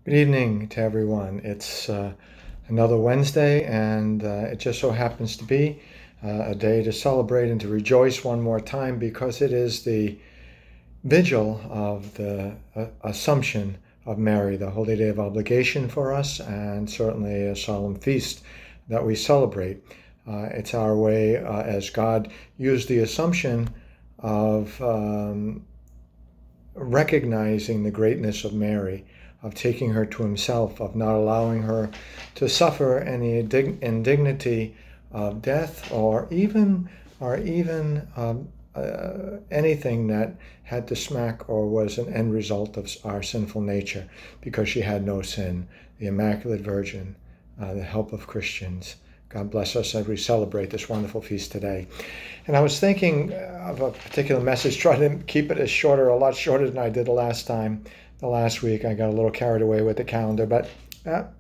Good evening to everyone. It's another Wednesday, and it just so happens to be a day to celebrate and to rejoice one more time because it is the vigil of the Assumption of Mary, the holy day of obligation for us, and certainly a solemn feast that we celebrate. It's our way as God used the Assumption of recognizing the greatness of Mary, of taking her to himself, of not allowing her to suffer any indignity of death or even anything that had to smack or was an end result of our sinful nature, because she had no sin. The Immaculate Virgin, the help of Christians. God bless us as we celebrate this wonderful feast today. And I was thinking of a particular message, trying to keep it a lot shorter than I did the last time. The last week I got a little carried away with the calendar, but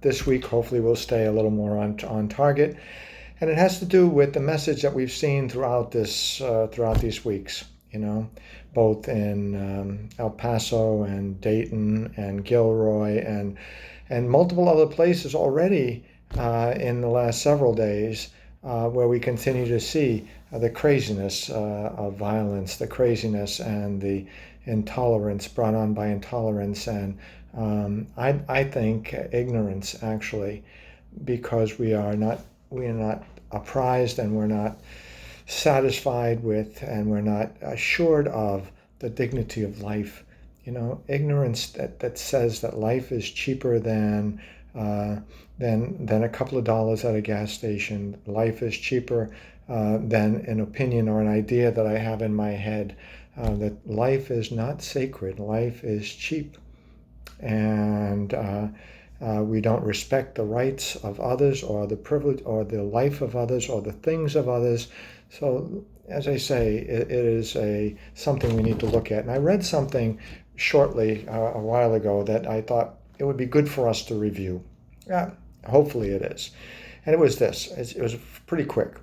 this week hopefully we'll stay a little more on target. And it has to do with the message that we've seen throughout these weeks. Both in El Paso and Dayton and Gilroy and multiple other places already in the last several days, where we continue to see the craziness of violence, the craziness and the intolerance brought on by intolerance, and I think ignorance, actually, because we are not apprised, and we're not satisfied with, and we're not assured of the dignity of life. Ignorance that says that life is cheaper than a couple of dollars at a gas station. Life is cheaper than an opinion or an idea that I have in my head. That life is not sacred. Life is cheap, and we don't respect the rights of others, or the privilege, or the life of others, or the things of others. So, as I say, it is something we need to look at. And I read something shortly a while ago that I thought it would be good for us to review. Yeah, hopefully it is. And it was this. It was pretty quick.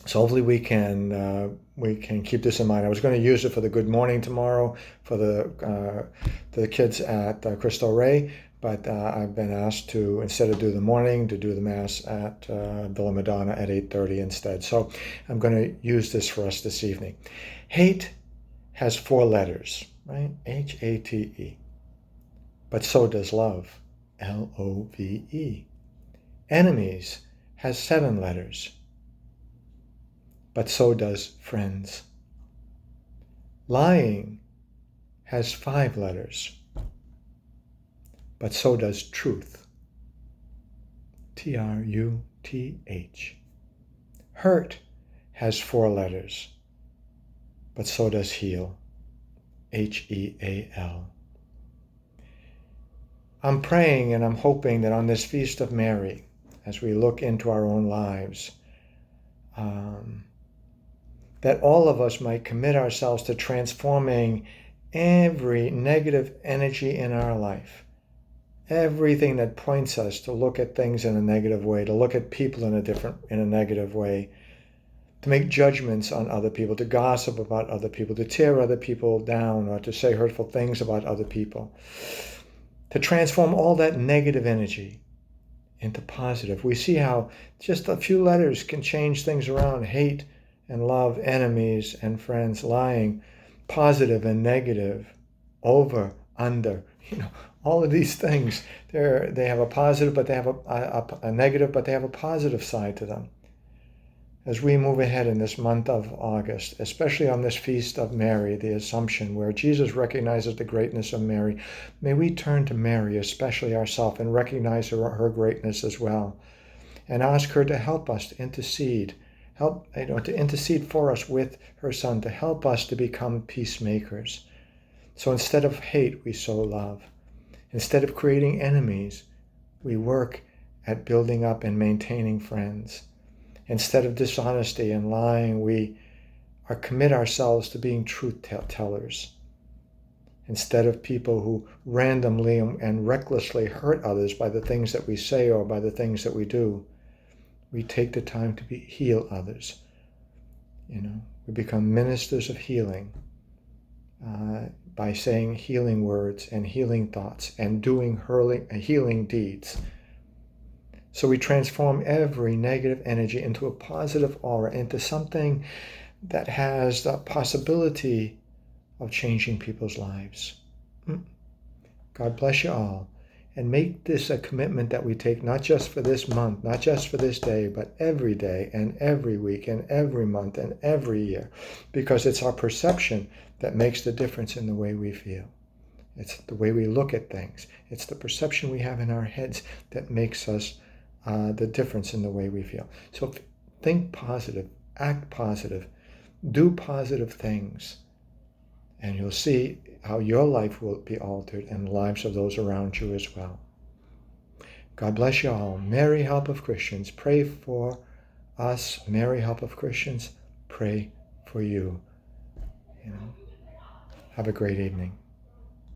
So hopefully we can keep this in mind. I was going to use it for the Good Morning tomorrow for the kids at Cristo Rey, but I've been asked to, instead of do the morning, to do the Mass at Villa Madonna at 8:30 instead. So I'm going to use this for us this evening. Hate has 4 letters, right? Hate. But so does love, Love. Enemies has 7 letters, but so does friends. Lying has 5 letters, but so does truth, Truth. Hurt has 4 letters, but so does heal, Heal. I'm praying and I'm hoping that on this Feast of Mary, as we look into our own lives, that all of us might commit ourselves to transforming every negative energy in our life, everything that points us to look at things in a negative way, to look at people in a negative way, to make judgments on other people, to gossip about other people, to tear other people down, or to say hurtful things about other people, to transform all that negative energy into positive. We see how just a few letters can change things around. Hate and love, enemies and friends. Lying, positive and negative. Over, under, all of these things. They have a positive, but they have a negative, but they have a positive side to them. As we move ahead in this month of August, especially on this Feast of Mary, the Assumption, where Jesus recognizes the greatness of Mary, may we turn to Mary, especially ourselves, and recognize her greatness as well, and ask her to help us to intercede, to intercede for us with her Son, to help us to become peacemakers. So instead of hate, we sow love. Instead of creating enemies, we work at building up and maintaining friends. Instead of dishonesty and lying, we commit ourselves to being truth tellers. Instead of people who randomly and recklessly hurt others by the things that we say or by the things that we do, we take the time to heal others. We become ministers of healing, by saying healing words and healing thoughts and doing healing deeds. So we transform every negative energy into a positive aura, into something that has the possibility of changing people's lives. God bless you all. And make this a commitment that we take not just for this month, not just for this day, but every day and every week and every month and every year. Because it's our perception that makes the difference in the way we feel. It's the way we look at things. It's the perception we have in our heads that makes us the difference in the way we feel. So think positive, act positive, do positive things, and you'll see how your life will be altered and the lives of those around you as well. God bless you all. Mary, help of Christians, pray for us. Mary, help of Christians, pray for you. Have a great evening.